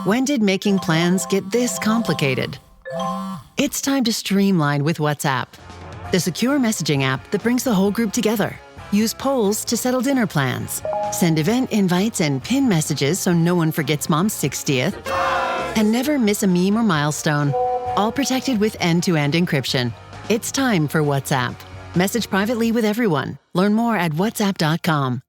When did making plans get this complicated? It's time to streamline with WhatsApp, the secure messaging app that brings the whole group together. Use polls to settle dinner plans. Send event invites and pin messages so no one forgets Mom's 60th. And never miss a meme or milestone. All protected with end-to-end encryption. It's time for WhatsApp. Message privately with everyone. Learn more at whatsapp.com.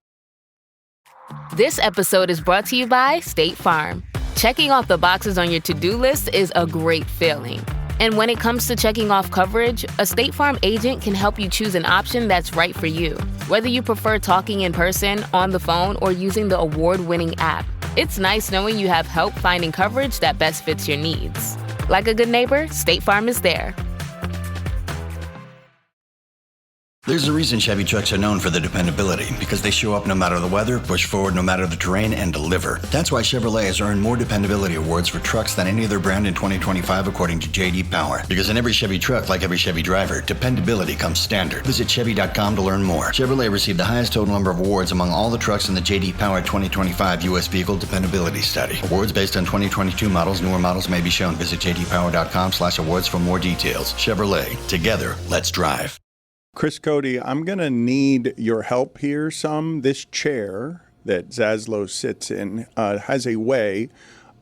This episode is brought to you by State Farm. Checking off the boxes on your to-do list is a great feeling. And when it comes to checking off coverage, a State Farm agent can help you choose an option that's right for you. Whether you prefer talking in person, on the phone, or using the award-winning app, it's nice knowing you have help finding coverage that best fits your needs. Like a good neighbor, State Farm is there. There's a reason Chevy trucks are known for their dependability, because they show up no matter the weather, push forward no matter the terrain, and deliver. That's why Chevrolet has earned more dependability awards for trucks than any other brand in 2025, according to J.D. Power. Because in every Chevy truck, like every Chevy driver, dependability comes standard. Visit Chevy.com to learn more. Chevrolet received the highest total number of awards among all the trucks in the J.D. Power 2025 U.S. Vehicle Dependability Study. Awards based on 2022 models. Newer models may be shown. Visit JDPower.com/awards for more details. Chevrolet. Together, let's drive. Chris Cody, I'm going to need your help here some. This chair that Zaslow sits in has a way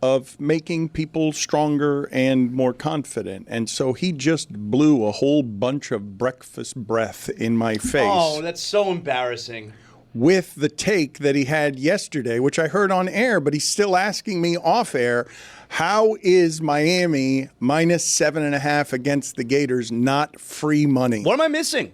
of making people stronger and more confident. And so he just blew a whole bunch of breakfast breath in my face. Oh, that's so embarrassing. With the take that he had yesterday, which I heard on air, but he's still asking me off air, how is Miami minus 7.5 against the Gators not free money? What am I missing?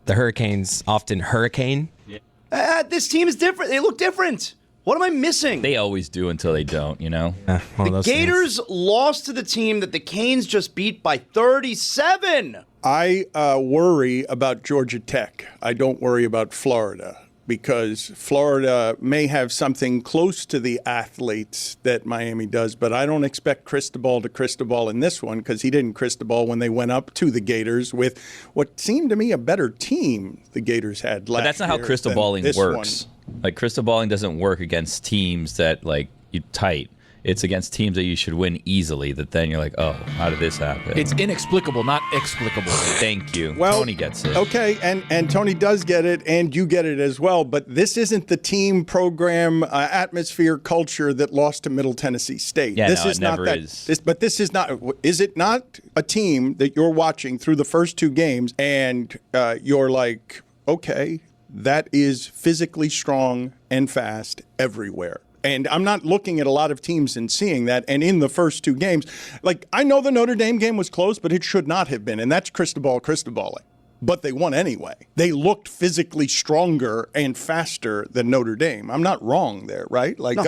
The Hurricanes often hurricane. Yeah. This team is different. They look different. What am I missing? They always do until they don't, you know? The Gators lost to the team that the Canes just beat by 37. I worry about Georgia Tech. I don't worry about Florida, because Florida may have something close to the athletes that Miami does, but I don't expect Cristobal to Cristobal in this one, because he didn't Cristobal when they went up to the Gators with what seemed to me a better team the Gators had last year. But that's not how Cristobaling works. Like, Cristobaling doesn't work against teams that, like, you tight. It's against teams that you should win easily, that then you're like, oh, how did this happen? It's inexplicable, not explicable. Thank you. Well, Tony gets it. Okay, and Tony does get it, and you get it as well, but this isn't the team program atmosphere culture that lost to Middle Tennessee State. Yeah, this no, is it not never that, is. But this is not, is it not a team that you're watching through the first two games, and you're like, okay, that is physically strong and fast everywhere? And I'm not looking at a lot of teams and seeing that. And in the first two games, like, I know the Notre Dame game was close, but it should not have been. And that's Cristobaling. But they won anyway. They looked physically stronger and faster than Notre Dame. I'm not wrong there, right? Like, no.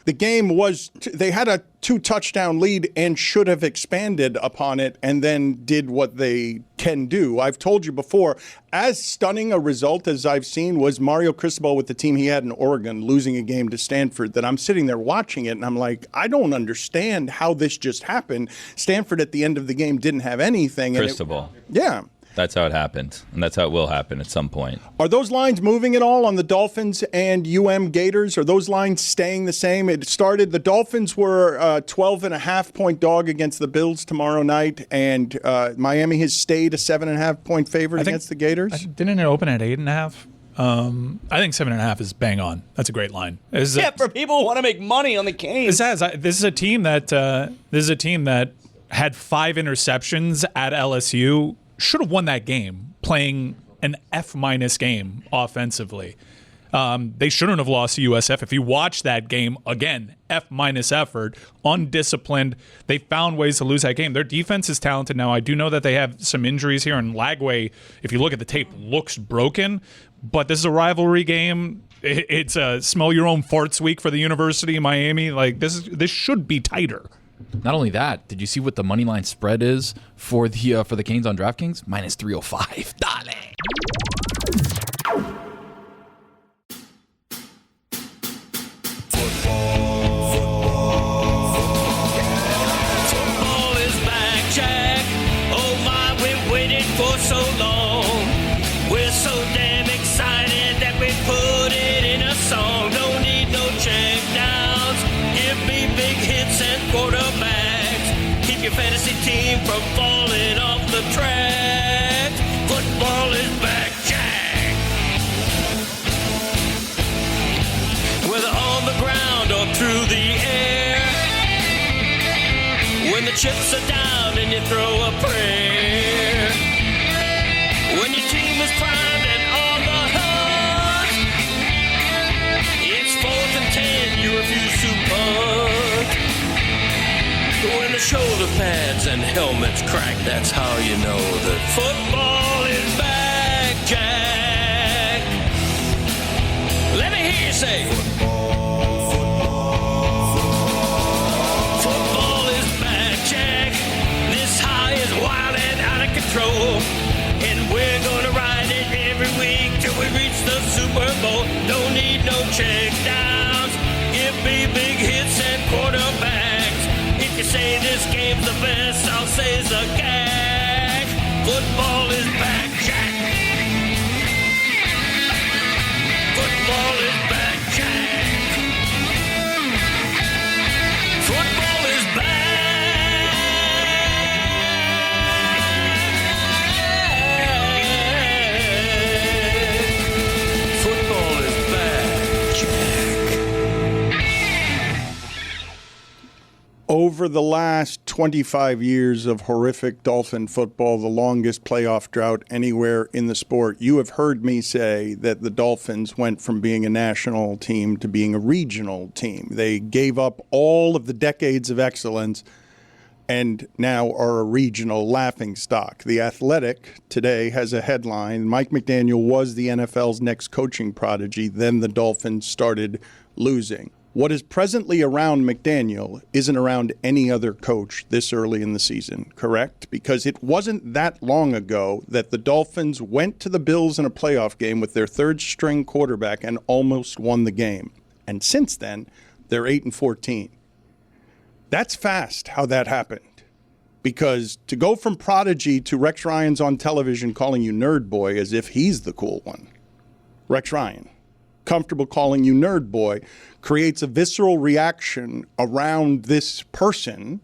The game was, they had a 2-touchdown lead and should have expanded upon it, and then did what they can do. I've told you before, as stunning a result as I've seen was Mario Cristobal with the team he had in Oregon losing a game to Stanford, that I'm sitting there watching it and I'm like, I don't understand how this just happened. Stanford at the end of the game didn't have anything. Cristobal. Yeah. That's how it happened, and that's how it will happen at some point. Are those lines moving at all on the Dolphins and Gators? Are those lines staying the same? It started, the Dolphins were a 12.5-point dog against the Bills tomorrow night, and Miami has stayed a 7.5-point favorite against the Gators? Didn't it open at 8.5? I think 7.5 is bang on. That's a great line. For people who want to make money on the Canes. This is a team that had 5 interceptions at LSU. Should have won that game playing an F- game offensively. They shouldn't have lost to USF. If you watch that game, again, F- effort, undisciplined. They found ways to lose that game. Their defense is talented now. I do know that they have some injuries here, and Lagway, if you look at the tape, looks broken. But this is a rivalry game. It's a smell your own farts week for the University of Miami. Like, this should be tighter. Not only that, did you see what the money line spread is for the Canes on DraftKings? Minus 305. Dale. Football is back, Jack. Oh my, we've waited for so long. We're so damn excited that we put it in a song. Don't need no check downs. chips are down and you throw a prayer. When your team is primed and on the hunt, it's 4th and 10, you refuse to punt. When the shoulder pads and helmets crack, that's how you know that football is back, Jack. Let me hear you say football is back, Jack. This high is wild and out of control, and we're gonna ride it every week till we reach the Super Bowl. Don't need no check downs, give me big hits and quarterbacks. If you say this game's the best, I'll say it's a gag. Football is back, Jack. Football is back, Jack. Football is back. Football is back, Jack. Over the last 25 years of horrific Dolphin football, the longest playoff drought anywhere in the sport, you have heard me say that the Dolphins went from being a national team to being a regional team. They gave up all of the decades of excellence and now are a regional laughingstock. The Athletic today has a headline: Mike McDaniel was the NFL's next coaching prodigy, then the Dolphins started losing. What is presently around McDaniel isn't around any other coach this early in the season, correct? Because it wasn't that long ago that the Dolphins went to the Bills in a playoff game with their third-string quarterback and almost won the game. And since then, they're 8-14. That's fast how that happened. Because to go from prodigy to Rex Ryan's on television calling you nerd boy as if he's the cool one. Rex Ryan, comfortable calling you nerd boy, creates a visceral reaction around this person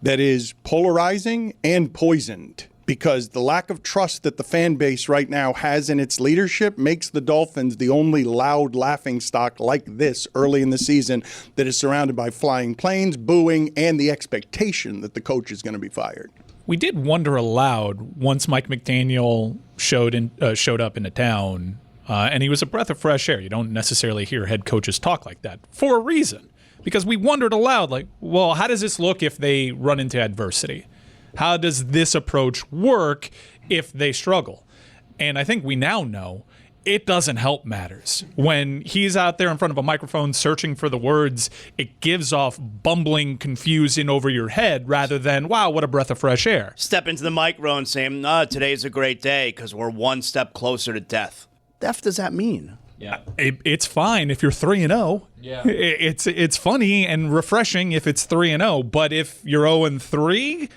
that is polarizing and poisoned, because the lack of trust that the fan base right now has in its leadership makes the Dolphins the only loud laughingstock like this early in the season that is surrounded by flying planes, booing, and the expectation that the coach is going to be fired. We did wonder aloud once Mike McDaniel showed up in a town. And he was a breath of fresh air. You don't necessarily hear head coaches talk like that for a reason, because we wondered aloud, like, well, how does this look if they run into adversity? How does this approach work if they struggle? And I think we now know it doesn't help matters. When he's out there in front of a microphone searching for the words, it gives off bumbling confusion over your head rather than, wow, what a breath of fresh air. Step into the microphone saying, today's a great day because we're one step closer to death. Deaf does that mean? Yeah, it's fine if you're 3-0. Yeah, it's funny and refreshing if it's 3-0. But if you're 0-3,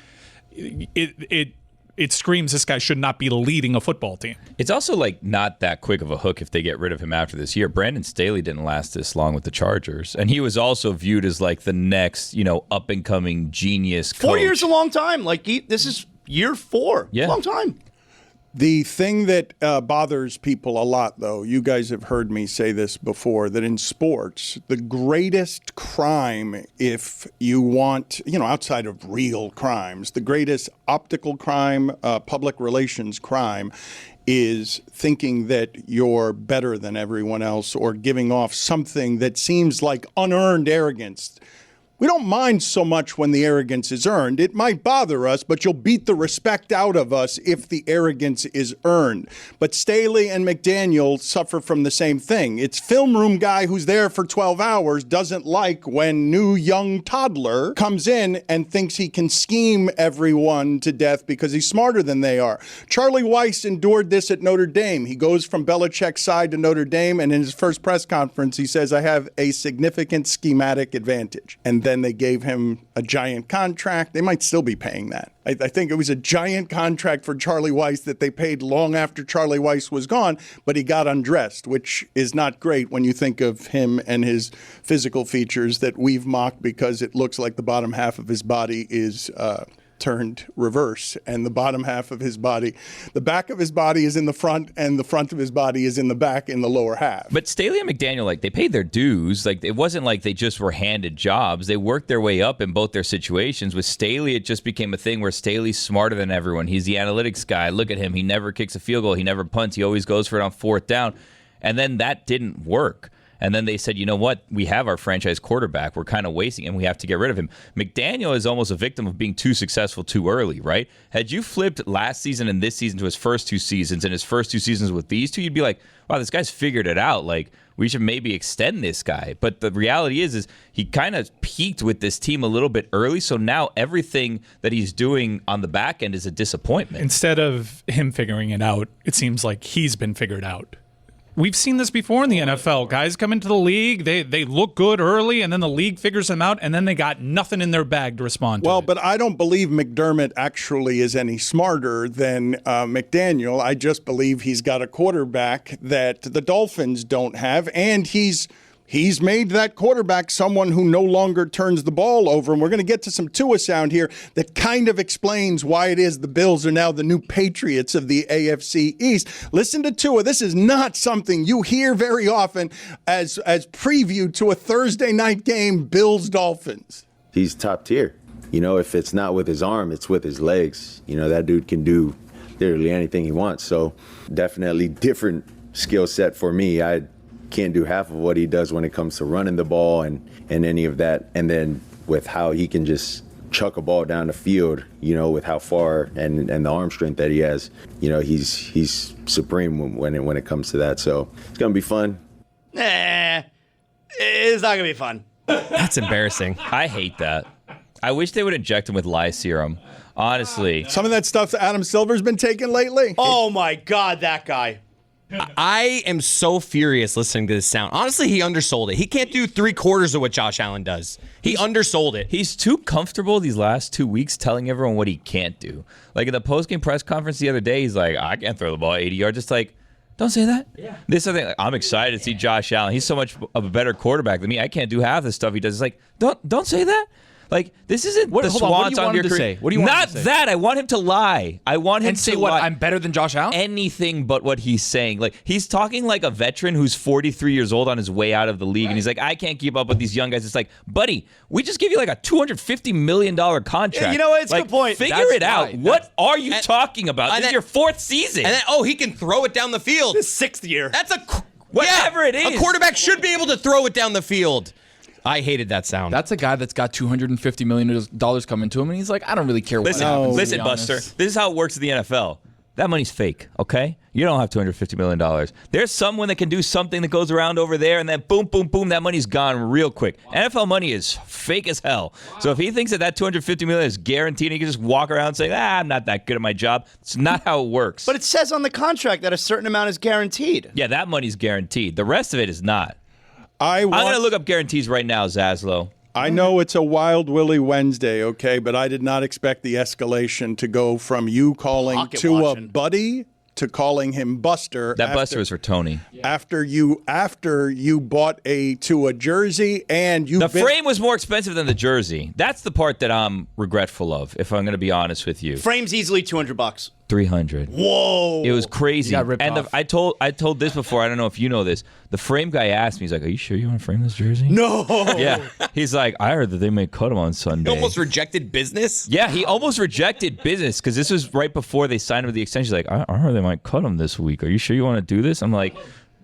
it screams this guy should not be leading a football team. It's also like not that quick of a hook if they get rid of him after this year. Brandon Staley didn't last this long with the Chargers, and he was also viewed as like the next, up and coming genius coach. 4 years is a long time. Like this is year 4. Yeah, long time. The thing that bothers people a lot, though, you guys have heard me say this before, that in sports, the greatest crime, if you want, outside of real crimes, the greatest optical crime, public relations crime, is thinking that you're better than everyone else or giving off something that seems like unearned arrogance. We don't mind so much when the arrogance is earned. It might bother us, but you'll beat the respect out of us if the arrogance is earned. But Staley and McDaniel suffer from the same thing. It's film room guy who's there for 12 hours doesn't like when new young toddler comes in and thinks he can scheme everyone to death because he's smarter than they are. Charlie Weiss endured this at Notre Dame. He goes from Belichick's side to Notre Dame, and in his first press conference, he says, I have a significant schematic advantage. And then they gave him a giant contract. They might still be paying that. I think it was a giant contract for Charlie Weiss that they paid long after Charlie Weiss was gone, but he got undressed, which is not great when you think of him and his physical features that we've mocked because it looks like the bottom half of his body is turned reverse, and the bottom half of his body, the back of his body is in the front, and the front of his body is in the back in the lower half. But Staley and McDaniel, like, they paid their dues. Like, it wasn't like they just were handed jobs. They worked their way up in both their situations. With Staley, it just became a thing where Staley's smarter than everyone. He's the analytics guy. Look at him. He never kicks a field goal. He never punts. He always goes for it on fourth down. And then that didn't work. And then they said, you know what? We have our franchise quarterback. We're kind of wasting him. We have to get rid of him. McDaniel is almost a victim of being too successful too early, right? Had you flipped last season and this season to his first 2 seasons and his first 2 seasons with these two, you'd be like, wow, this guy's figured it out. Like, we should maybe extend this guy. But the reality is he kind of peaked with this team a little bit early. So now everything that he's doing on the back end is a disappointment. Instead of him figuring it out, it seems like he's been figured out. We've seen this before in the NFL. Guys come into the league, they look good early, and then the league figures them out, and then they got nothing in their bag to respond to. Well, but I don't believe McDermott actually is any smarter than McDaniel. I just believe he's got a quarterback that the Dolphins don't have, and he's made that quarterback someone who no longer turns the ball over. And we're going to get to some Tua sound here that kind of explains why it is the Bills are now the new Patriots of the AFC East. Listen to Tua. This is not something you hear very often as preview to a Thursday night game, Bills-Dolphins. He's top tier. You know, if it's not with his arm, it's with his legs. You know, that dude can do literally anything he wants. So definitely different skill set for me. I can't do half of what he does when it comes to running the ball and any of that. And then with how he can just chuck a ball down the field, you know, with how far and the arm strength that he has, you know, he's supreme when it comes to that. So it's going to be fun. It's not going to be fun. That's embarrassing. I hate that. I wish they would inject him with lye serum. Honestly. Some of that stuff Adam Silver's been taking lately. Oh, my God, that guy. I am so furious listening to this sound. Honestly, he undersold it. He can't do 3/4 of what Josh Allen does. He undersold it. He's too comfortable these last 2 weeks telling everyone what he can't do. Like in the postgame press conference the other day, he's like, I can't throw the ball 80 yards. It's like, don't say that. Yeah. This other thing, I'm excited to see Josh Allen. He's so much of a better quarterback than me. I can't do half the stuff he does. It's like, don't say that. Like, this isn't the swans on your career. What do you want him to say? Not that. I want him to lie. I want him and to say what? lie. I'm better than Josh Allen? Anything but what he's saying. Like, he's talking like a veteran who's 43 years old on his way out of the league, and he's like, I can't keep up with these young guys. It's like, buddy, we just give you like a $250 million contract. Yeah, you know what? It's a like, good point. Figure That's it out. right. What are you talking about? This is your 4th season. And then, he can throw it down the field. His 6th year. That's whatever it is. A quarterback should be able to throw it down the field. I hated that sound. That's a guy that's got $250 million coming to him, and he's like, I don't really care what happens. Listen, Buster. This is how it works in the NFL. That money's fake, okay? You don't have $250 million. There's someone that can do something that goes around over there, and then boom, boom, boom, that money's gone real quick. NFL money is fake as hell. So if he thinks that $250 million is guaranteed, he can just walk around saying, I'm not that good at my job. It's not how it works. But it says on the contract that a certain amount is guaranteed. Yeah, that money's guaranteed. The rest of it is not. I'm going to look up guarantees right now, Zaslow. I know it's a Wild Willie Wednesday, okay, but I did not expect the escalation to go from you calling Tua Buddy to calling him Buster. That Buster was for Tony. After you bought a Tua jersey and you... The frame was more expensive than the jersey. That's the part that I'm regretful of, if I'm going to be honest with you. Frame's easily $200. $300. Whoa! It was crazy. You got ripped and off. I told this before. I don't know if you know this. The frame guy asked me. He's like, "Are you sure you want to frame this jersey?" No. Yeah. He's like, "I heard that they may cut him on Sunday." He almost rejected business. Yeah, he almost rejected business because this was right before they signed him to the extension. He's like, I heard they might cut him this week. Are you sure you want to do this? I'm like,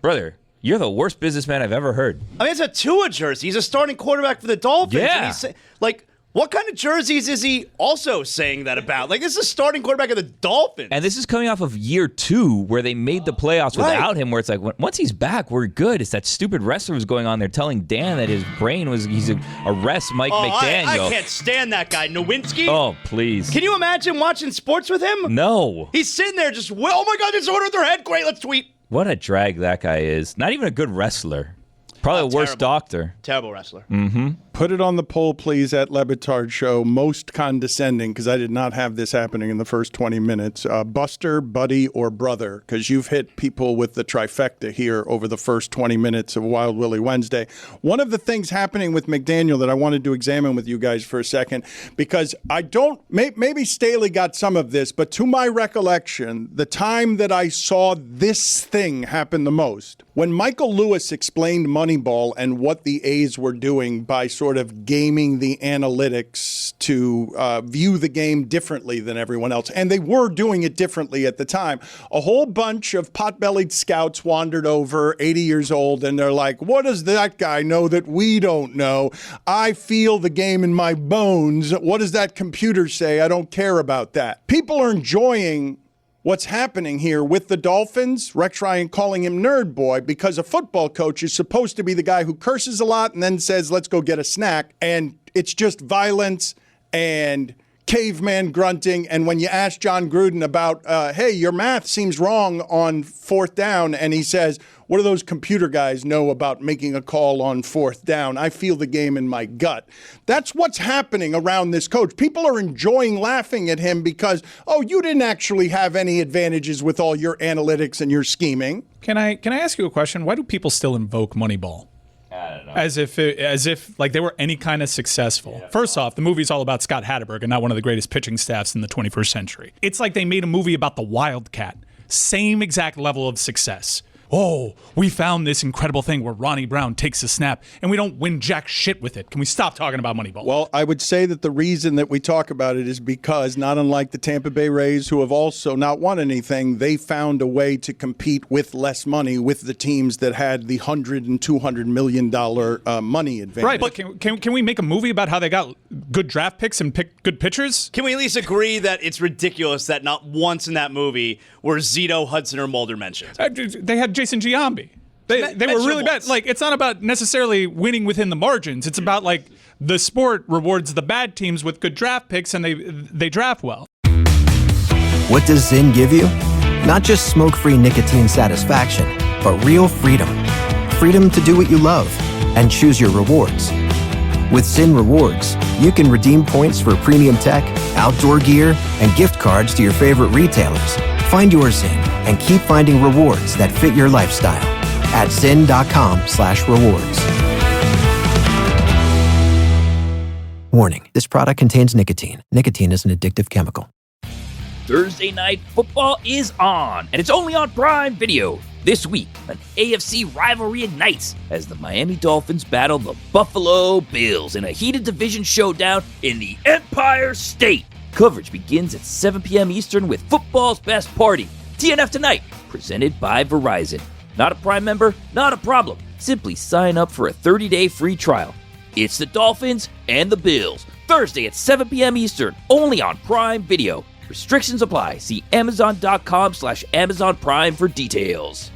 brother, you're the worst businessman I've ever heard. I mean, it's a Tua jersey. He's a starting quarterback for the Dolphins. Yeah. And he's, like, what kind of jerseys is he also saying that about? Like, this is a starting quarterback of the Dolphins. And this is coming off of year 2 where they made the playoffs without him, where it's like, once he's back, we're good. It's that stupid wrestler was going on there telling Dan that his brain was, he's a arrest Mike McDaniel. I can't stand that guy. Nowinski? Oh, please. Can you imagine watching sports with him? No. He's sitting there just, oh my God, there's someone with their head. Great, let's tweet. What a drag that guy is. Not even a good wrestler. Probably a worse doctor. Terrible wrestler. Mm-hmm. Put it on the poll, please, at Batard Show. Most condescending, because I did not have this happening in the first 20 minutes. Buster, buddy, or brother, because you've hit people with the trifecta here over the first 20 minutes of Wild Willie Wednesday. One of the things happening with McDaniel that I wanted to examine with you guys for a second, because I don't, maybe Staley got some of this, but to my recollection, the time that I saw this thing happen the most, when Michael Lewis explained Moneyball and what the A's were doing by sort of gaming the analytics to view the game differently than everyone else, and they were doing it differently at the time. A whole bunch of pot-bellied scouts wandered over, 80 years old, and they're like, what does that guy know that we don't know? I feel the game in my bones. What does that computer say? I don't care about that. People are enjoying what's happening here with the Dolphins, Rex Ryan calling him Nerd Boy, because a football coach is supposed to be the guy who curses a lot and then says, let's go get a snack. And it's just violence and caveman grunting. And when you ask John Gruden about, hey, your math seems wrong on fourth down, and he says, what do those computer guys know about making a call on fourth down? I feel the game in my gut. That's what's happening around this coach. People are enjoying laughing at him because, oh, you didn't actually have any advantages with all your analytics and your scheming. Can I ask you a question? Why do people still invoke Moneyball? I don't know. As if like they were any kind of successful. Yeah. First off, the movie's all about Scott Hatterberg and not one of the greatest pitching staffs in the 21st century. It's like they made a movie about the Wildcat. Same exact level of success. Oh, we found this incredible thing where Ronnie Brown takes a snap and we don't win jack shit with it. Can we stop talking about Moneyball? Well, I would say that the reason that we talk about it is because, not unlike the Tampa Bay Rays, who have also not won anything, they found a way to compete with less money with the teams that had the $100 and $200 million money advantage. Right, but can we make a movie about how they got good draft picks and picked good pitchers? Can we at least agree that it's ridiculous that not once in that movie were Zito, Hudson, or Mulder mentioned? They had Jason Giambi. They were really bad. Like, it's not about necessarily winning within the margins. It's about, like, the sport rewards the bad teams with good draft picks, and they draft well. What does Zyn give you? Not just smoke-free nicotine satisfaction, but real freedom. Freedom to do what you love and choose your rewards. With Zyn Rewards, you can redeem points for premium tech, outdoor gear, and gift cards to your favorite retailers. Find your Zyn and keep finding rewards that fit your lifestyle at zyn.com/rewards. Warning, this product contains nicotine. Nicotine is an addictive chemical. Thursday Night Football is on, and it's only on Prime Video. This week, an AFC rivalry ignites as the Miami Dolphins battle the Buffalo Bills in a heated division showdown in the Empire State. Coverage begins at 7 p.m. Eastern with football's best party, TNF Tonight, presented by Verizon. Not a Prime member? Not a problem. Simply sign up for a 30-day free trial. It's the Dolphins and the Bills, Thursday at 7 p.m. Eastern, only on Prime Video. Restrictions apply. See Amazon.com/Amazon Prime for details.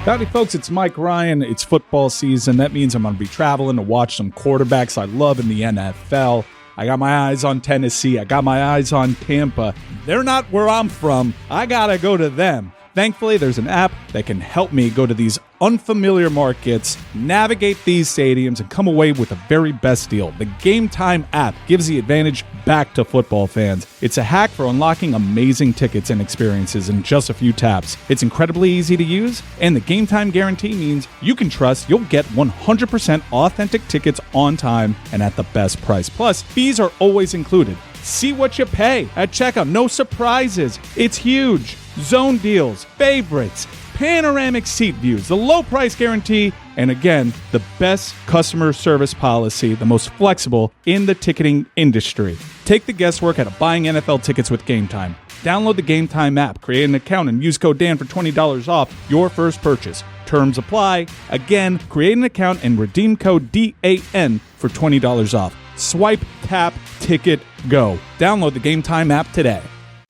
Howdy, folks. It's Mike Ryan. It's football season. That means I'm going to be traveling to watch some quarterbacks I love in the NFL. I got my eyes on Tennessee. I got my eyes on Tampa. They're not where I'm from. I got to go to them. Thankfully, there's an app that can help me go to these unfamiliar markets, navigate these stadiums, and come away with the very best deal. The Game Time app gives the advantage back to football fans. It's a hack for unlocking amazing tickets and experiences in just a few taps. It's incredibly easy to use, and the Game Time guarantee means you can trust you'll get 100% authentic tickets on time and at the best price. Plus, fees are always included. See what you pay at checkout. No surprises. It's huge. Zone deals, favorites, panoramic seat views, the low price guarantee, and again, the best customer service policy, the most flexible in the ticketing industry. Take the guesswork out of buying NFL tickets with Game Time. Download the Game Time app, create an account, and use code Dan for $20 off your first purchase. Terms apply. Again, create an account and redeem code DAN for $20 off. Swipe, tap, ticket, go. Download the Game Time app today.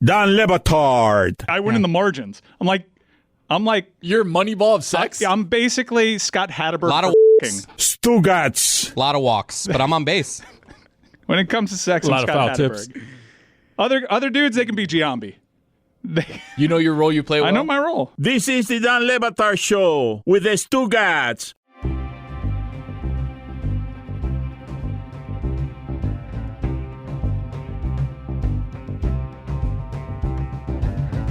Dan Le Batard. I win in the margins. I'm like, you're Moneyball of sex. I'm basically Scott Hatterberg. A lot of Stugotz. A lot of walks, but I'm on base. When it comes to sex, a I'm lot of Scott foul Hatterberg. tips. Other dudes, they can be Giambi. You know your role. You play well. I know my role. This is the Dan Le Batard Show with the Stugotz.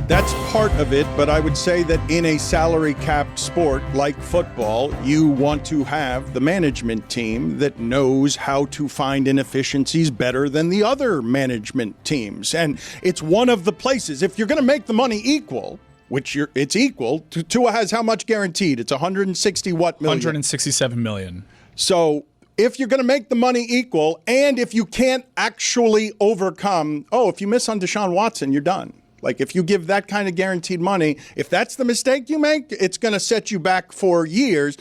That's part of it, but I would say that in a salary-capped sport like football, you want to have the management team that knows how to find inefficiencies better than the other management teams. And it's one of the places, if you're going to make the money equal, it's equal, Tua has how much guaranteed? It's 160 what million? 167 million. So if you're going to make the money equal, and if you can't actually overcome, if you miss on Deshaun Watson, you're done. Like, if you give that kind of guaranteed money, if that's the mistake you make, it's going to set you back for years.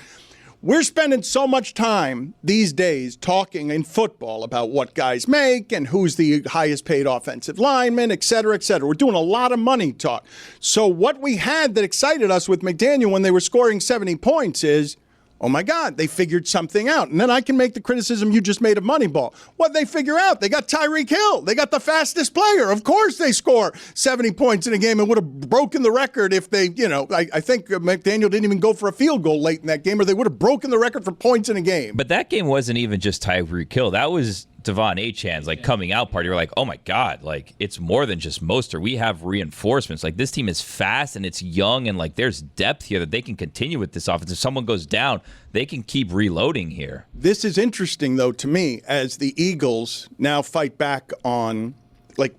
We're spending so much time these days talking in football about what guys make and who's the highest paid offensive lineman, et cetera, et cetera. We're doing a lot of money talk. So what we had that excited us with McDaniel when they were scoring 70 points is, oh my God, they figured something out. And then I can make the criticism you just made of Moneyball. What'd they figure out? They got Tyreek Hill. They got the fastest player. Of course they score 70 points in a game and would have broken the record if they, I think McDaniel didn't even go for a field goal late in that game, or they would have broken the record for points in a game. But that game wasn't even just Tyreek Hill. That was Devon Achan's coming out party. You're like, oh my God, it's more than just Mostert. We have reinforcements. This team is fast and it's young, and there's depth here that they can continue with this offense. If someone goes down, they can keep reloading here. This is interesting, though, to me, as the Eagles now fight back on,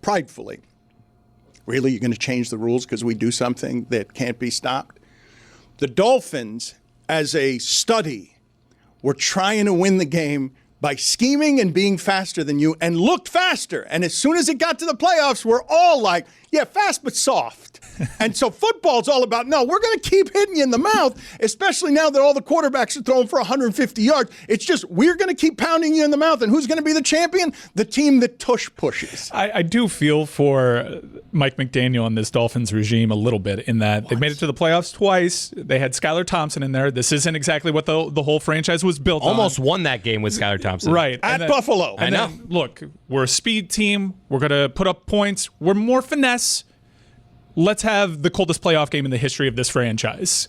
pridefully. Really, you're going to change the rules because we do something that can't be stopped? The Dolphins, as a study, were trying to win the game by scheming and being faster than you, and looked faster. And as soon as it got to the playoffs, we're all like, yeah, fast but soft. And so football's all about, no, we're going to keep hitting you in the mouth, especially now that all the quarterbacks are throwing for 150 yards. It's just, we're going to keep pounding you in the mouth. And who's going to be the champion? The team that tush pushes. I do feel for Mike McDaniel and this Dolphins regime a little bit in that they've made it to the playoffs twice. They had Skylar Thompson in there. This isn't exactly what the whole franchise was built on. Almost won that game with Skylar Thompson. Right. At Buffalo. And I know. Then, look, we're a speed team. We're going to put up points. We're more finesse. Let's have the coldest playoff game in the history of this franchise.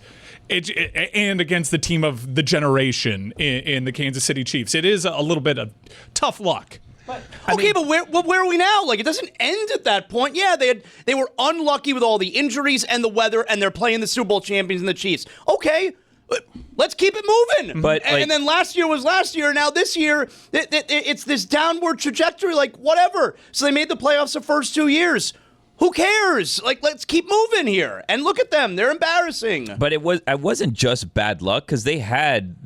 And against the team of the generation in the Kansas City Chiefs. It is a little bit of tough luck. But where are we now? It doesn't end at that point. Yeah, they were unlucky with all the injuries and the weather, and they're playing the Super Bowl champions and the Chiefs. Okay, let's keep it moving. But and then last year was last year. Now this year, it's this downward trajectory. Whatever. So they made the playoffs the first 2 years. Who cares? Let's keep moving here. And look at them. They're embarrassing. But it wasn't just bad luck, because they had,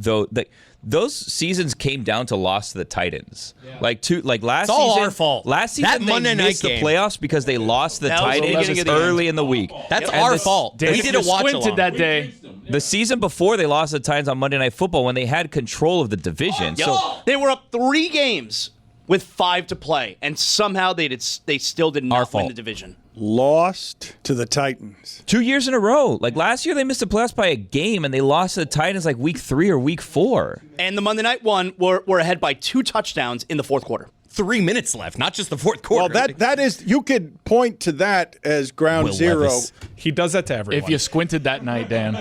those seasons came down to loss to the Titans. Yeah. Last it's all season, our fault. Last season they missed the playoffs because they lost the Titans early in the week. That's our fault. We didn't watch along. That day. The season before, they lost the Titans on Monday Night Football when they had control of the division. So they were up 3 games with 5 to play, and somehow they still did not win the division. Lost to the Titans 2 years in a row. Last year, they missed the playoffs by a game, and they lost to the Titans week 3 or week 4. And the Monday night one were ahead by 2 touchdowns in the fourth quarter. 3 minutes left, not just the fourth quarter. Well, that is, you could point to that as ground Will zero. Levis. He does that to everyone. If you squinted that night, Dan.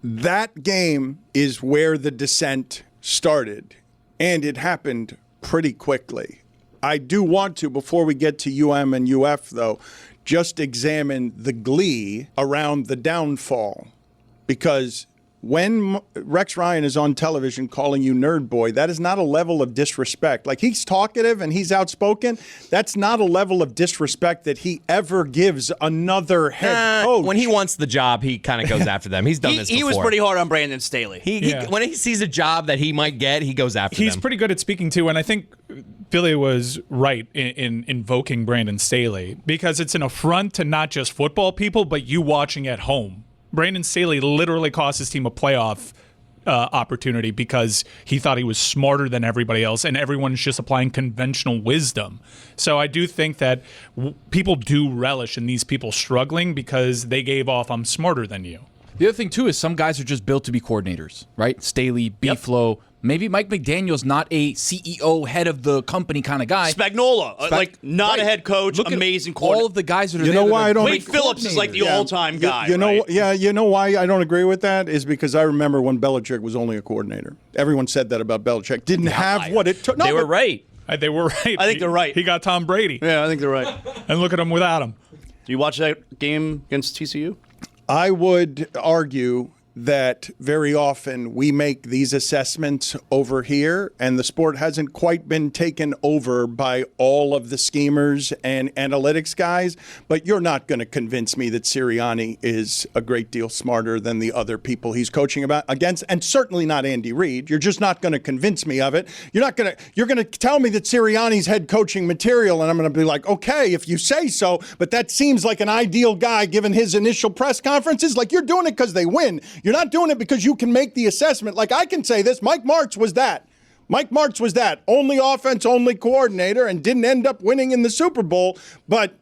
That game is where the descent started, and it happened pretty quickly. I do want to, before we get to UM and UF, though, just examine the glee around the downfall. Because when Rex Ryan is on television calling you nerd boy, that is not a level of disrespect. He's talkative and he's outspoken. That's not a level of disrespect that he ever gives another head coach. When he wants the job, he kind of goes after them. He's done this before. He was pretty hard on Brandon Staley. When he sees a job that he might get, he goes after them. He's pretty good at speaking to, and I think Billy was right in invoking Brandon Staley, because it's an affront to not just football people, but you watching at home. Brandon Staley literally cost his team a playoff opportunity because he thought he was smarter than everybody else, and everyone's just applying conventional wisdom. So I do think that people do relish in these people struggling because they gave off, I'm smarter than you. The other thing, too, is some guys are just built to be coordinators, right? Staley, B-Flow. Maybe Mike McDaniel's not a CEO, head of the company kind of guy. Spagnuolo, not a head coach, amazing coordinator. All of the guys that are you know why I don't. Wade Phillips is the all-time guy. You know why I don't agree with that is because I remember when Belichick was only a coordinator. Everyone said that about Belichick. Didn't have what it took. No, they were right. They were right. I think they're right. He got Tom Brady. Yeah, I think they're right. And look at him without him. Do you watch that game against TCU? I would argue that very often we make these assessments over here, and the sport hasn't quite been taken over by all of the schemers and analytics guys. But you're not going to convince me that Sirianni is a great deal smarter than the other people he's coaching against, and certainly not Andy Reid. You're just not going to convince me of it. You're going to tell me that Sirianni's head coaching material, and I'm going to be like, okay, if you say so, but that seems like an ideal guy given his initial press conferences. Like, you're doing it because they win. You're not doing it because you can make the assessment. Like, I can say this, Mike Martz was that. Mike Martz was that. Only offense, only coordinator, and didn't end up winning in the Super Bowl. But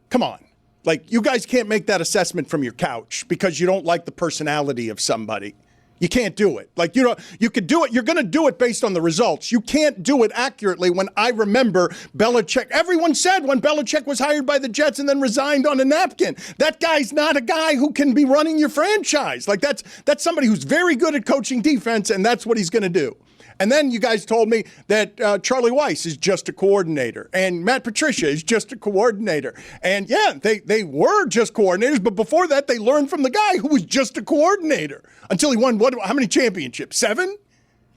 come on. Like, you guys can't make that assessment from your couch because you don't like the personality of somebody. You can't do it. Like, you could do it. You're going to do it based on the results. You can't do it accurately. When I remember Belichick, everyone said when Belichick was hired by the Jets and then resigned on a napkin, that guy's not a guy who can be running your franchise. Like, that's somebody who's very good at coaching defense, and that's what he's going to do. And then you guys told me that Charlie Weiss is just a coordinator and Matt Patricia is just a coordinator. And yeah, they were just coordinators, but before that, they learned from the guy who was just a coordinator until he won, how many championships? 7?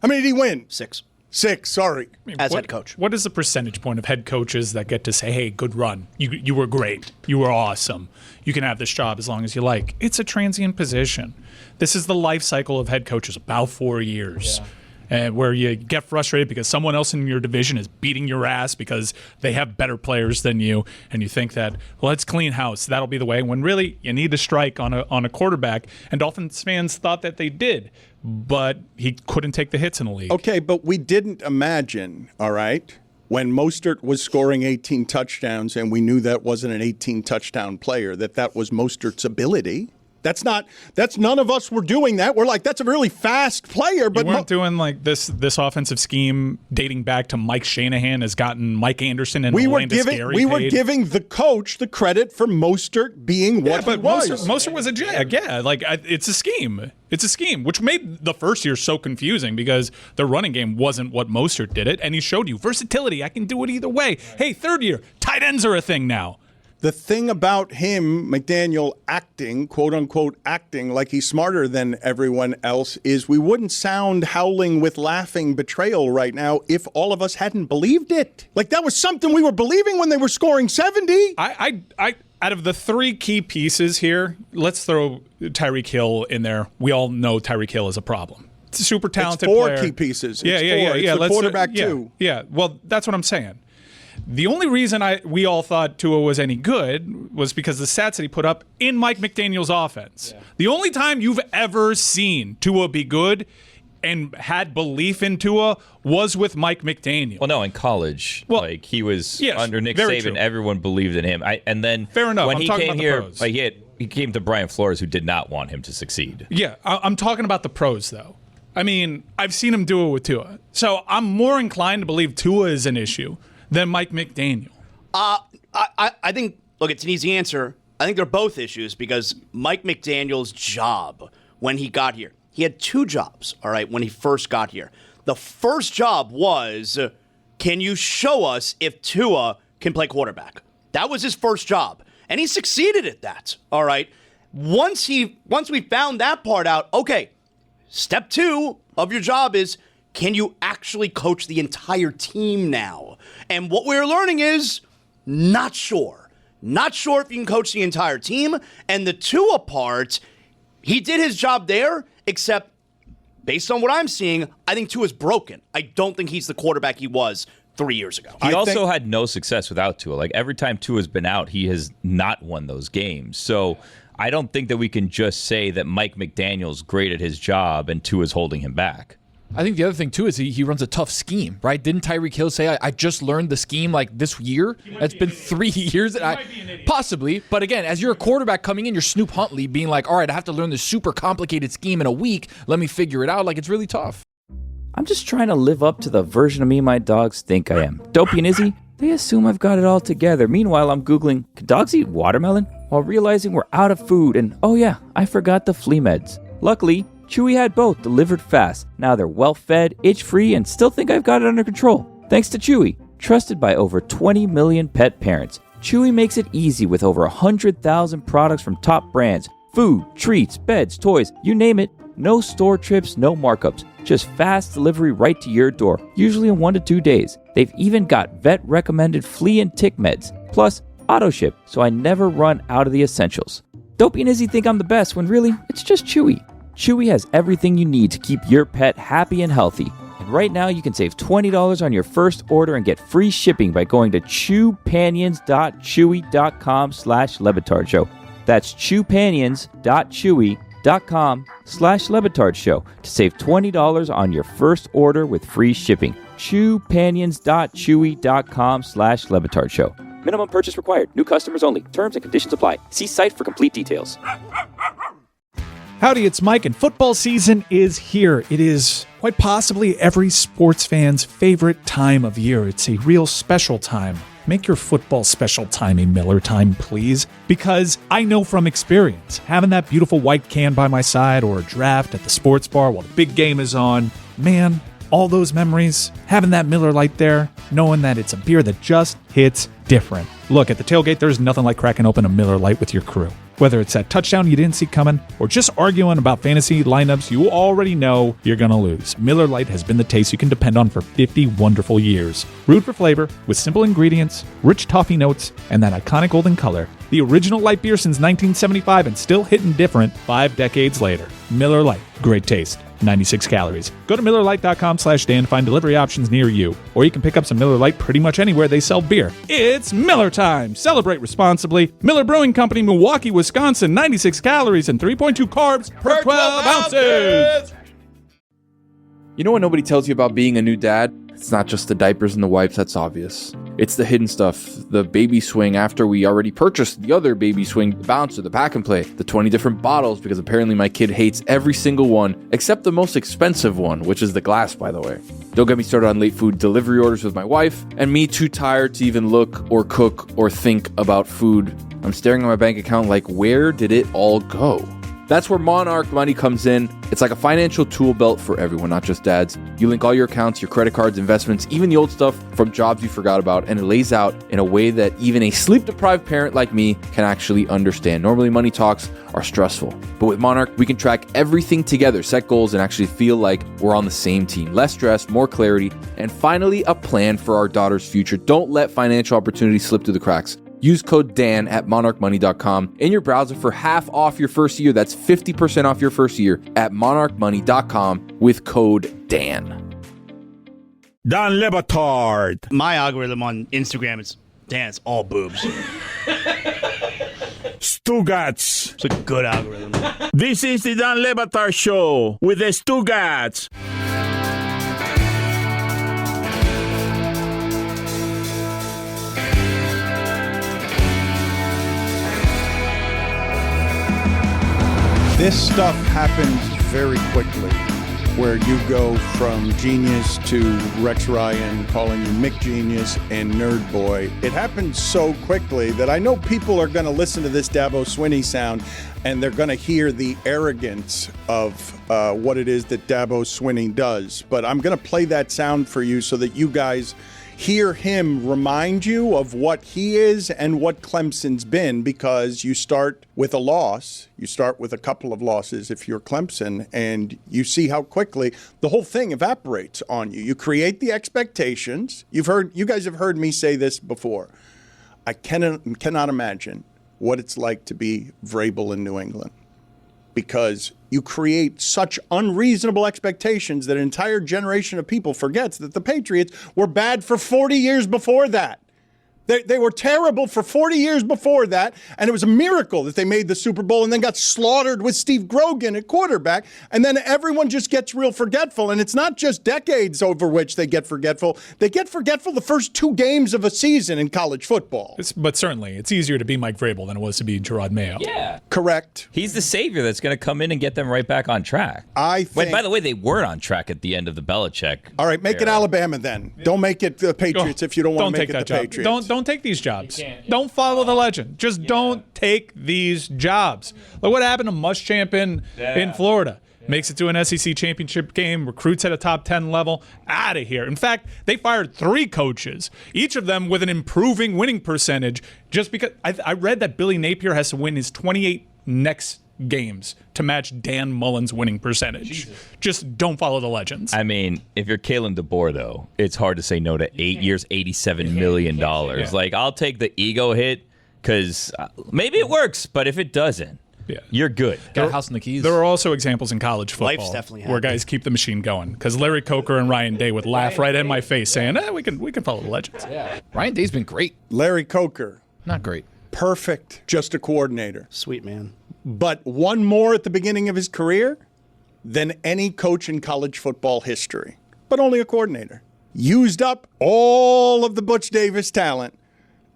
How many did he win? 6. 6, sorry. As head coach. What is the percentage point of head coaches that get to say, hey, good run. You were great. You were awesome. You can have this job as long as you like. It's a transient position. This is the life cycle of head coaches, about 4 years. Yeah. And where you get frustrated because someone else in your division is beating your ass because they have better players than you, and you think that, well, it's clean house. That'll be the way. When really you need to strike on a quarterback, and Dolphins fans thought that they did, but he couldn't take the hits in the league. Okay, but we didn't imagine, all right, when Mostert was scoring 18 touchdowns, and we knew that wasn't an 18-touchdown player, that was Mostert's ability. That's none of us were doing that. We're like, that's a really fast player. But you weren't doing like this offensive scheme dating back to Mike Shanahan has gotten Mike Anderson and we were giving the coach the credit for Mostert being what he was. Mostert was a jag. Yeah, like it's a scheme. It's a scheme, which made the first year so confusing because the running game wasn't what Mostert did it, and he showed you versatility. I can do it either way. Hey, third year, tight ends are a thing now. The thing about him, McDaniel, acting, quote-unquote acting like he's smarter than everyone else is we wouldn't sound howling with laughing betrayal right now if all of us hadn't believed it. Like, that was something we were believing when they were scoring 70. I out of the 3 key pieces here, let's throw Tyreek Hill in there. We all know Tyreek Hill is a problem. It's a super talented player. It's 4 key pieces. Yeah. It's the quarterback, too. Yeah, well, that's what I'm saying. The only reason we all thought Tua was any good was because the stats that he put up in Mike McDaniel's offense. Yeah. The only time you've ever seen Tua be good and had belief in Tua was with Mike McDaniel. Well, no, in college, he was under Nick Saban. True. Everyone believed in him. And then fair enough. When I'm he talking came about the here, pros. he came to Brian Flores, who did not want him to succeed. Yeah, I'm talking about the pros, though. I mean, I've seen him do it with Tua. So I'm more inclined to believe Tua is an issue than Mike McDaniel. I think, look, it's an easy answer. I think they're both issues because Mike McDaniel's job when he got here, he had 2 jobs, all right, when he first got here. The first job was, can you show us if Tua can play quarterback? That was his first job, and he succeeded at that, all right? Once we found that part out, okay, step 2 of your job is, can you actually coach the entire team now? And what we're learning is, not sure. Not sure if you can coach the entire team. And the Tua part, he did his job there, except based on what I'm seeing, I think Tua's broken. I don't think he's the quarterback he was 3 years ago. He also had no success without Tua. Like, every time Tua's been out, he has not won those games. So I don't think that we can just say that Mike McDaniel's great at his job and Tua's holding him back. I think the other thing, too, is he runs a tough scheme, right? Didn't Tyreek Hill say, I just learned the scheme like this year? It's been 3 years. Possibly. But again, as you're a quarterback coming in, you're Snoop Huntley being like, all right, I have to learn this super complicated scheme in a week. Let me figure it out. Like, it's really tough. I'm just trying to live up to the version of me my dogs think I am. Dopey and Izzy, they assume I've got it all together. Meanwhile, I'm Googling, can dogs eat watermelon? While realizing we're out of food and, oh yeah, I forgot the flea meds. Luckily, Chewy had both delivered fast. Now they're well-fed, itch-free, and still think I've got it under control. Thanks to Chewy, trusted by over 20 million pet parents. Chewy makes it easy with over 100,000 products from top brands. Food, treats, beds, toys, you name it. No store trips, no markups. Just fast delivery right to your door, usually in 1 to 2 days. They've even got vet-recommended flea and tick meds. Plus, auto ship, so I never run out of the essentials. Dopey and Izzy think I'm the best when really, it's just Chewy. Chewy has everything you need to keep your pet happy and healthy. And right now you can save $20 on your first order and get free shipping by going to chewpanions.chewy.com/LeBatardShow. That's chewpanions.chewy.com/LeBatardShow to save $20 on your first order with free shipping. chewpanions.chewy.com/LeBatardShow. Minimum purchase required. New customers only. Terms and conditions apply. See site for complete details. Howdy, it's Mike, and football season is here. It is quite possibly every sports fan's favorite time of year. It's a real special time. Make your football special time a Miller time, please. Because I know from experience, having that beautiful white can by my side or a draft at the sports bar while the big game is on, man, all those memories, having that Miller Lite there, knowing that it's a beer that just hits different. Look, at the tailgate, there's nothing like cracking open a Miller Lite with your crew. Whether it's that touchdown you didn't see coming or just arguing about fantasy lineups you already know you're going to lose, Miller Lite has been the taste you can depend on for 50 wonderful years. Brewed for flavor, with simple ingredients, rich toffee notes, and that iconic golden color. The original light beer since 1975 and still hitting different 5 decades later. Miller Lite, great taste. 96 calories. Go to MillerLite.com/Dan to find delivery options near you. Or you can pick up some Miller Lite pretty much anywhere they sell beer. It's Miller time! Celebrate responsibly. Miller Brewing Company, Milwaukee, Wisconsin. 96 calories and 3.2 carbs per 12 ounces! You know what nobody tells you about being a new dad? It's not just the diapers and the wipes, that's obvious. It's the hidden stuff, the baby swing after we already purchased the other baby swing, the bouncer, the pack and play, the 20 different bottles because apparently my kid hates every single one except the most expensive one, which is the glass, by the way. Don't get me started on late food delivery orders with my wife, and me too tired to even look or cook or think about food. I'm staring at my bank account like, where did it all go? That's where Monarch Money comes in. It's like a financial tool belt for everyone, not just dads. You link all your accounts, your credit cards, investments, even the old stuff from jobs you forgot about, and it lays out in a way that even a sleep-deprived parent like me can actually understand. Normally, money talks are stressful, but with Monarch, we can track everything together, set goals, and actually feel like we're on the same team. Less stress, more clarity, and finally, a plan for our daughter's future. Don't let financial opportunities slip through the cracks. Use code Dan at monarchmoney.com in your browser for half off your first year. That's 50% off your first year at monarchmoney.com with code Dan. Dan Le Batard. My algorithm on Instagram is, Dan, it's all boobs. Stugotz. It's a good algorithm. This is the Dan Le Batard Show with the Stugotz. This stuff happens very quickly, where you go from genius to Rex Ryan calling you Mick Genius and Nerd Boy. It happens so quickly that I know people are going to listen to this Dabo Swinney sound and they're going to hear the arrogance of what it is that Dabo Swinney does. But I'm going to play that sound for you so that you guys hear him remind you of what he is and what Clemson's been, because you start with a loss. You start with a couple of losses if you're Clemson, and you see how quickly the whole thing evaporates on you. You create the expectations. You guys have heard me say this before. I cannot imagine what it's like to be Vrabel in New England, because you create such unreasonable expectations that an entire generation of people forgets that the Patriots were bad for 40 years before that. They were terrible for 40 years before that, and it was a miracle that they made the Super Bowl and then got slaughtered with Steve Grogan at quarterback, and then everyone just gets real forgetful, and it's not just decades over which they get forgetful. They get forgetful the first 2 games of a season in college football. But certainly, it's easier to be Mike Vrabel than it was to be Gerard Mayo. Yeah. Correct. He's the savior that's going to come in and get them right back on track. Wait, by the way, they were on track at the end of the Belichick. All right, make it Alabama then. Don't make it the Patriots if you don't want to make it the Patriots. don't take these jobs. Don't follow the legend. Just don't take these jobs. Look what happened to Muschamp in Florida. Makes it to an SEC championship game, recruits at a top 10 level, out of here. In fact, they fired 3 coaches, each of them with an improving winning percentage, just because I read that Billy Napier has to win his 28 next games to match Dan Mullen's winning percentage. Jesus. Just don't follow the legends. I mean, if you're Kalen DeBoer, though, it's hard to say no to 8 years, $87 million. Yeah. Like, I'll take the ego hit because maybe it works, but if it doesn't, you're good. Got a house in the Keys. There are also examples in college football Life's definitely where guys keep the machine going. Because Larry Coker and Ryan Day would laugh right in my face saying, we can follow the legends. Yeah. Ryan Day's been great. Larry Coker. Not great. Perfect. Just a coordinator. Sweet man. But one more at the beginning of his career than any coach in college football history. But only a coordinator. Used up all of the Butch Davis talent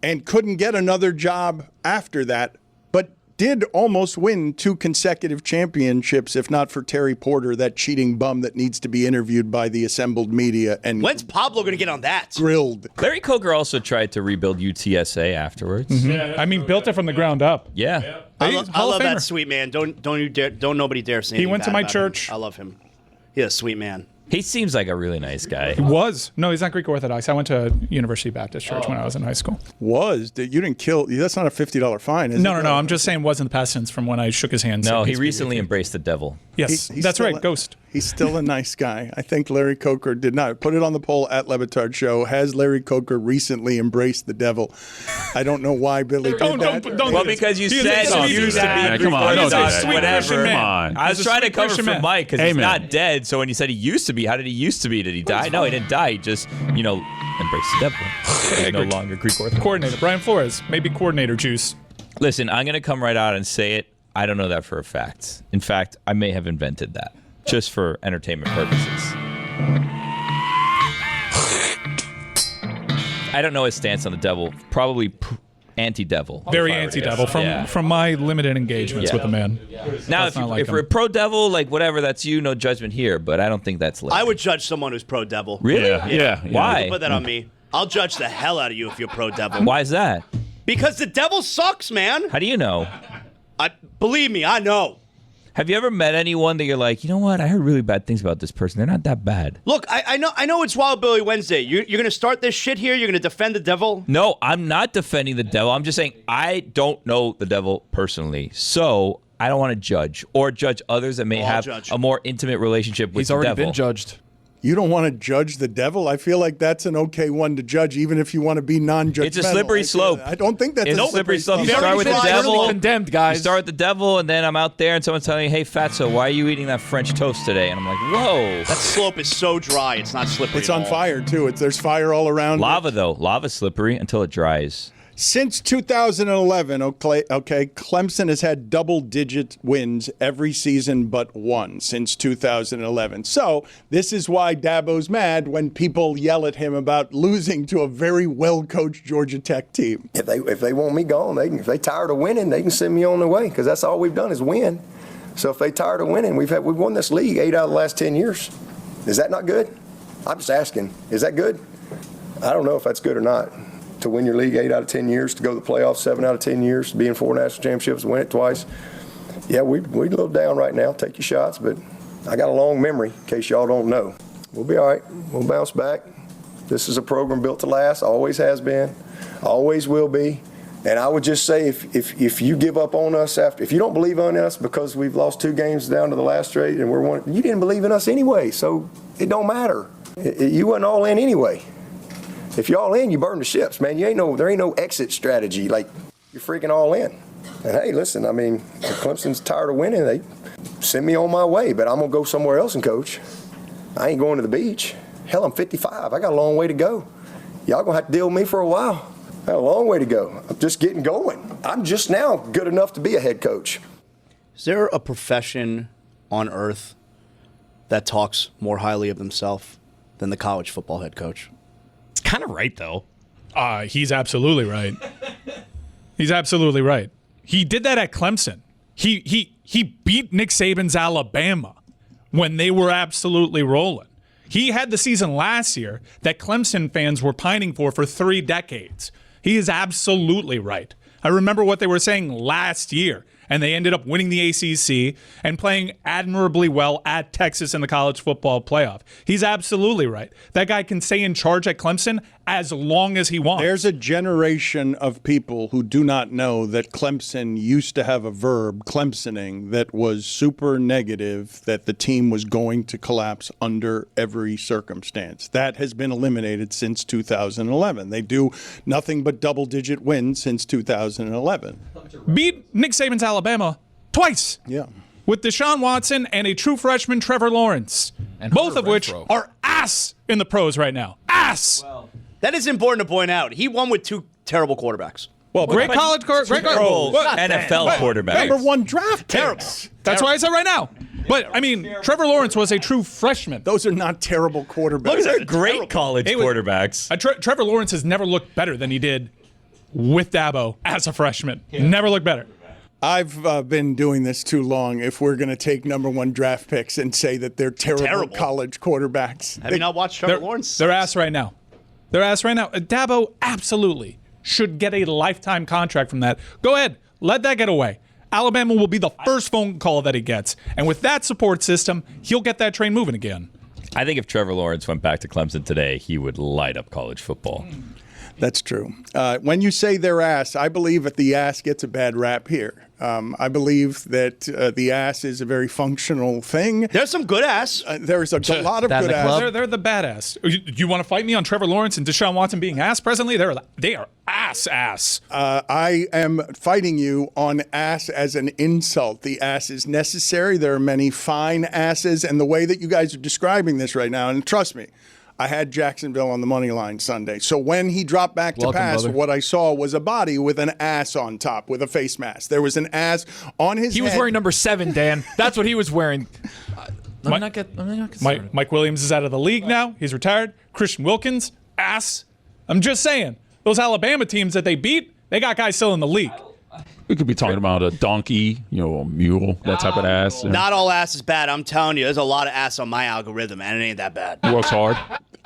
and couldn't get another job after that, but did almost win 2 consecutive championships, if not for Terry Porter, that cheating bum that needs to be interviewed by the assembled media. And when's Pablo going to get on that? Grilled. Larry Coker also tried to rebuild UTSA afterwards. Mm-hmm. Yeah, I mean, built it from the ground up. Yeah. I love that sweet man. Don't nobody dare say anything He went to bad my about church. Him. I love him. He's a sweet man. He seems like a really nice guy. He was. No, he's not Greek Orthodox. I went to University Baptist Church when I was in high school. You didn't kill. That's not a $50 fine, is it? No. I'm just saying was in the past tense from when I shook his hand. No, he recently embraced the devil. Yes, that's right, Ghost. He's still a nice guy. I think Larry Coker did not. Put it on the poll at Le Batard Show. Has Larry Coker recently embraced the devil? I don't know why Billy did that. Well, because you said you used to be. Come on, don't do that. Whatever. Come on. I was trying to cover for Mike because he's not dead. So when you said he used to be, how did he used to be? Did he die? No, he didn't die. He just, embraced the devil. He's no longer Greek Orthodox. Coordinator Brian Flores, maybe coordinator juice. Listen, I'm going to come right out and say it. I don't know that for a fact. In fact, I may have invented that just for entertainment purposes. I don't know his stance on the devil. Probably anti-devil. Very anti-devil from my limited engagements with the man. Now, if we're pro-devil, like whatever, that's you. No judgment here. But I don't think that's. I would judge someone who's pro-devil. Really? Yeah. Why? Put that on me. I'll judge the hell out of you if you're pro-devil. Why is that? Because the devil sucks, man. How do you know? Believe me, I know. Have you ever met anyone that you're like, you know what? I heard really bad things about this person. They're not that bad. Look, I know it's Wild Billy Wednesday. You're going to start this shit here? You're going to defend the devil? No, I'm not defending the devil. I'm just saying I don't know the devil personally. So I don't want to judge or judge others that may have a more intimate relationship with the devil. He's already been judged. You don't want to judge the devil? I feel like that's an okay one to judge, even if you want to be non-judgmental. It's a slippery slope. I don't think that's a slippery slope. You start with the devil. Condemned, guys. You start with the devil, and then I'm out there, and someone's telling me, hey, Fatso, why are you eating that French toast today? And I'm like, whoa. That slope is so dry, it's not slippery. It's on fire, too. There's fire all around. Lava, though. Lava's slippery until it dries. Since 2011, Clemson has had double-digit wins every season but one since 2011. So this is why Dabo's mad when people yell at him about losing to a very well-coached Georgia Tech team. If they want me gone, if they tired of winning, they can send me on their way because that's all we've done is win. So if they tired of winning, we've won this league 8 out of the last 10 years. Is that not good? I'm just asking. Is that good? I don't know if that's good or not. To win your league 8 out of 10 years, to go to the playoffs 7 out of 10 years, to be in 4 national championships, win it twice. Yeah, we're a little down right now. Take your shots, but I got a long memory, in case y'all don't know. We'll be all right. We'll bounce back. This is a program built to last, always has been, always will be. And I would just say if you give up on us if you don't believe in us because we've lost 2 games down to the last straight and you didn't believe in us anyway, so it don't matter. You wasn't all in anyway. If you're all in, you burn the ships, man. There ain't no exit strategy. Like, you're freaking all in. And hey, listen, I mean, if Clemson's tired of winning, they send me on my way, but I'm going to go somewhere else and coach. I ain't going to the beach. Hell, I'm 55. I got a long way to go. Y'all going to have to deal with me for a while. I got a long way to go. I'm just getting going. I'm just now good enough to be a head coach. Is there a profession on earth that talks more highly of themselves than the college football head coach? It's kind of right, though. He's absolutely right. He's absolutely right. He did that at Clemson. He beat Nick Saban's Alabama when they were absolutely rolling. He had the season last year that Clemson fans were pining for 3 decades. He is absolutely right. I remember what they were saying last year, and they ended up winning the ACC and playing admirably well at Texas in the college football playoff. He's absolutely right. That guy can stay in charge at Clemson as long as he wants. There's a generation of people who do not know that Clemson used to have a verb, Clemsoning, that was super negative, that the team was going to collapse under every circumstance. That has been eliminated since 2011. They do nothing but double-digit wins since 2011. Beat Nick Saban's Alabama twice. Yeah. With Deshaun Watson and a true freshman, Trevor Lawrence. And both Hunter of which Renfrow. are ass in the pros right now. Ass! That is important to point out. He won with 2 terrible quarterbacks. Well, great college great NFL quarterback. Number 1 draft Terrible. picks. That's why I said right now. But, I mean, Trevor Lawrence was a true freshman. Those are not terrible quarterbacks. Those are great college quarterbacks. Trevor Lawrence has never looked better than he did with Dabo as a freshman. Never looked better. I've been doing this too long if we're going to take number 1 draft picks and say that they're terrible college quarterbacks. Have you not watched Trevor Lawrence? They're ass right now. Dabo absolutely should get a lifetime contract from that. Go ahead. Let that get away. Alabama will be the first phone call that he gets. And with that support system, he'll get that train moving again. I think if Trevor Lawrence went back to Clemson today, he would light up college football. That's true. When you say their ass, I believe that the ass gets a bad rap here. I believe that the ass is a very functional thing. There's some good ass. There's a lot of good ass. They're the badass. You want to fight me on Trevor Lawrence and Deshaun Watson being ass presently? They are ass. I am fighting you on ass as an insult. The ass is necessary. There are many fine asses, and the way that you guys are describing this right now, and trust me, I had Jacksonville on the money line Sunday. So when he dropped back to pass, what I saw was a body with an ass on top with a face mask. There was an ass on his head. He was wearing number 7, Dan. That's what he was wearing. Mike Williams is out of the league now. He's retired. Christian Wilkins, ass. I'm just saying, those Alabama teams that they beat, they got guys still in the league. We could be talking about a donkey, a mule, that type of ass. Not all ass is bad. I'm telling you, there's a lot of ass on my algorithm, and it ain't that bad. He works hard.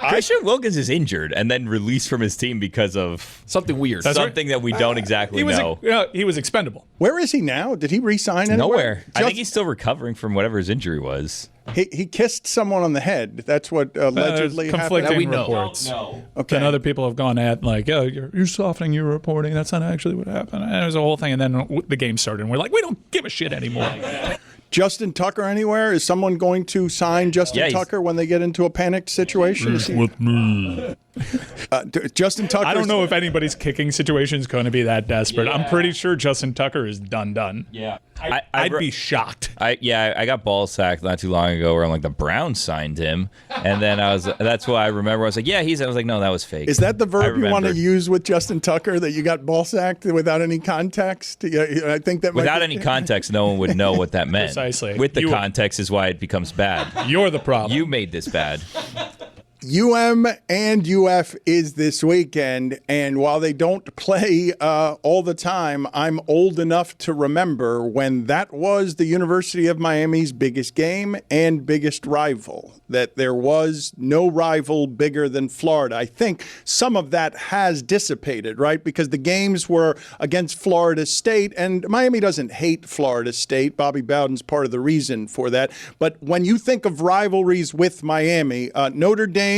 Christian Wilkins is injured and then released from his team because of something weird. Something that we don't exactly know. He was expendable. Where is he now? Did he re-sign anywhere? Nowhere. I think he's still recovering from whatever his injury was. He kissed someone on the head. That's what allegedly happened. Conflicting reports. Okay. And other people have gone at you're softening your reporting. That's not actually what happened. And it was a whole thing. And then the game started, and we're like, we don't give a shit anymore. Justin Tucker anywhere? Is someone going to sign Justin Tucker when they get into a panicked situation? With me. Justin Tucker. I don't know if anybody's kicking situation is going to be that desperate. I'm pretty sure Justin Tucker is done. Yeah. I'd be shocked. I got ball sacked not too long ago where I'm like, the Browns signed him. And then that's why I remember. I was like, yeah, I was like, no, that was fake. Is that the verb you want to use with Justin Tucker, that you got ball sacked without any context? I think that without any context, no one would know what that meant. Precisely. With the context is why it becomes bad. You're the problem. You made this bad. UM and UF is this weekend, and while they don't play all the time, I'm old enough to remember when that was the University of Miami's biggest game and biggest rival, that there was no rival bigger than Florida. I think some of that has dissipated, right? Because the games were against Florida State, and Miami doesn't hate Florida State. Bobby Bowden's part of the reason for that. But when you think of rivalries with Miami, Notre Dame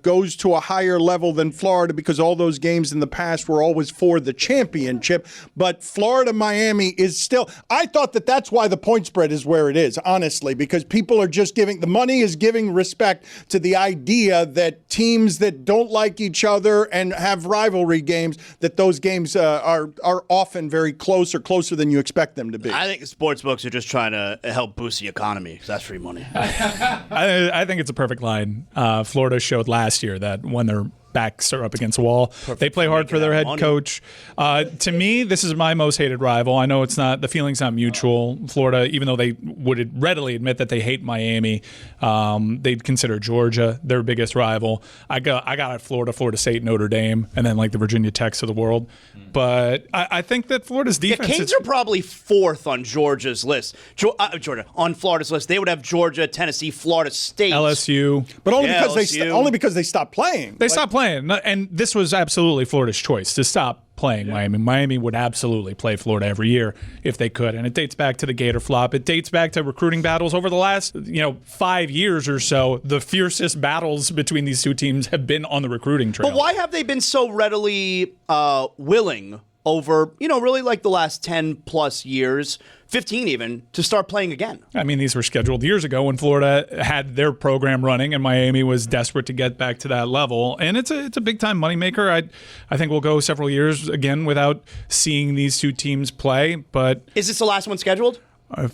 goes to a higher level than Florida because all those games in the past were always for the championship. But Florida-Miami is still – I thought that's why the point spread is where it is, honestly, because people are just giving – the money is giving respect to the idea that teams that don't like each other and have rivalry games, that those games are often very close or closer than you expect them to be. I think sports books are just trying to help boost the economy because that's free money. I think it's a perfect line. Florida showed last year that when their backs are up against the wall, they play hard for their head coach. To me, this is my most hated rival. I know the feeling's not mutual. Florida, even though they would readily admit that they hate Miami, they'd consider Georgia their biggest rival. I got Florida State, Notre Dame, and then like the Virginia Techs of the world. But I think that Florida's defense. The Canes are probably 4th on Georgia's list. Georgia on Florida's list. They would have Georgia, Tennessee, Florida State, LSU, but only because they stopped playing. They stopped playing. saying. And this was absolutely Florida's choice to stop playing Miami. Miami would absolutely play Florida every year if they could. And it dates back to the Gator flop. It dates back to recruiting battles over the last, 5 years or so. The fiercest battles between these two teams have been on the recruiting trail. But why have they been so readily willing over, really like the last 10 plus years, 15 even, to start playing again? I mean, these were scheduled years ago when Florida had their program running and Miami was desperate to get back to that level. And it's a big-time moneymaker. I think we'll go several years again without seeing these two teams play. But is this the last one scheduled?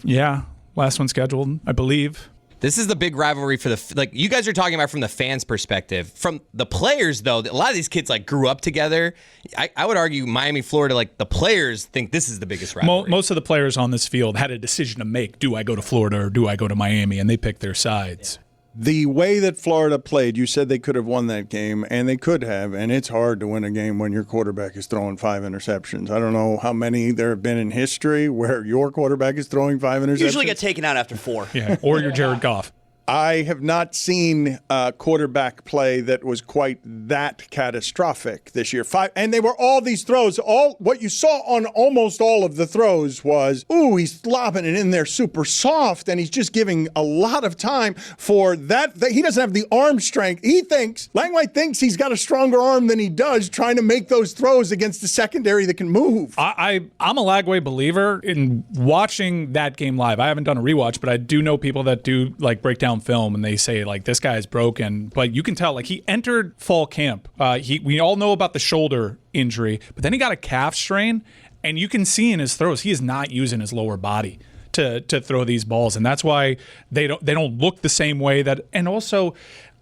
Yeah, last one scheduled, I believe. This is the big rivalry for you guys are talking about from the fans' perspective. From the players, though, a lot of these kids grew up together. I would argue Miami, Florida, the players think this is the biggest rivalry. Most of the players on this field had a decision to make. Do I go to Florida or do I go to Miami? And they picked their sides. The way that Florida played, you said they could have won that game, and they could have, and it's hard to win a game when your quarterback is throwing 5 interceptions. I don't know how many there have been in history where your quarterback is throwing 5 interceptions. Usually get taken out after 4. Yeah, or you're Jared Goff. I have not seen quarterback play that was quite that catastrophic this year. 5, and they were all these throws. All what you saw on almost all of the throws was, he's lobbing it in there super soft, and he's just giving a lot of time for that. He doesn't have the arm strength. Langway thinks he's got a stronger arm than he does, trying to make those throws against the secondary that can move. I'm a Lagway believer in watching that game live. I haven't done a rewatch, but I do know people that do break down film, and they say this guy's broken, but you can tell he entered fall camp. We all know about the shoulder injury, but then he got a calf strain, and you can see in his throws he is not using his lower body to throw these balls, and that's why they don't look the same way. And also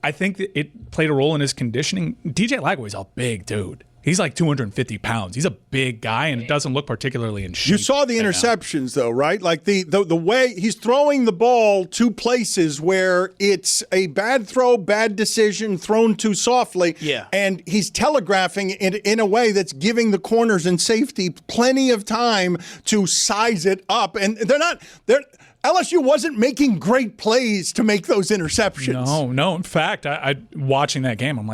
I think that it played a role in his conditioning. DJ Lagway's a big dude. He's 250 pounds. He's a big guy, and it doesn't look particularly in shape. You saw the interceptions, though, right? The way he's throwing the ball to places where it's a bad throw, bad decision, thrown too softly. Yeah. And he's telegraphing it in a way that's giving the corners and safety plenty of time to size it up. And LSU wasn't making great plays to make those interceptions. No. In fact, I watching that game, I'm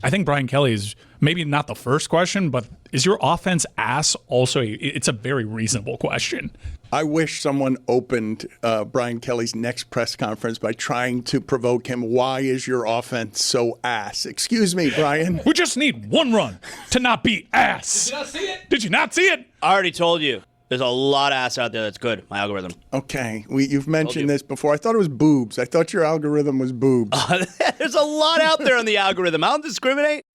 I think Brian Kelly is maybe not the first question, but is your offense ass also? It's a very reasonable question. I wish someone opened Brian Kelly's next press conference by trying to provoke him. Why is your offense so ass? Excuse me, Brian. We just need one run to not be ass. Did you not see it? Did you not see it? I already told you. There's a lot of ass out there that's good, my algorithm. Okay. You've mentioned this before. I thought it was boobs. I thought your algorithm was boobs. There's a lot out there on the algorithm. I don't discriminate.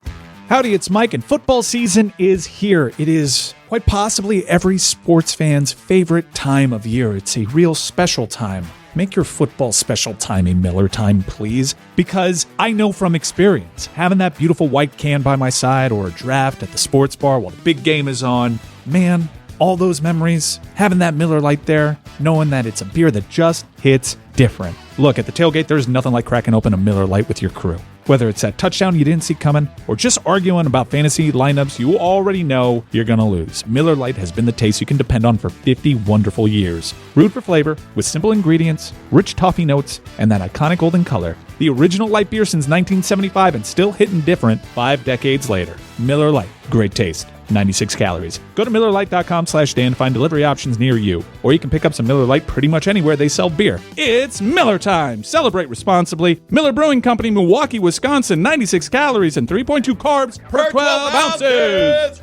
Howdy, it's Mike, and football season is here. It is quite possibly every sports fan's favorite time of year. It's a real special time. Make your football special time a Miller time, please. Because I know from experience, having that beautiful white can by my side or a draft at the sports bar while the big game is on, man, all those memories, having that Miller Lite there, knowing that it's a beer that just hits different. Look, at the tailgate, there's nothing like cracking open a Miller Lite with your crew. Whether it's that touchdown you didn't see coming or just arguing about fantasy lineups you already know you're going to lose, Miller Lite has been the taste you can depend on for 50 wonderful years. Brewed for flavor, with simple ingredients, rich toffee notes, and that iconic golden color. The original light beer since 1975 and still hitting different 5 decades later. Miller Lite, great taste. 96 calories. Go to MillerLite.com/Dan to find delivery options near you. Or you can pick up some Miller Lite pretty much anywhere they sell beer. It's Miller time! Celebrate responsibly. Miller Brewing Company, Milwaukee, Wisconsin. 96 calories and 3.2 carbs per 12 ounces.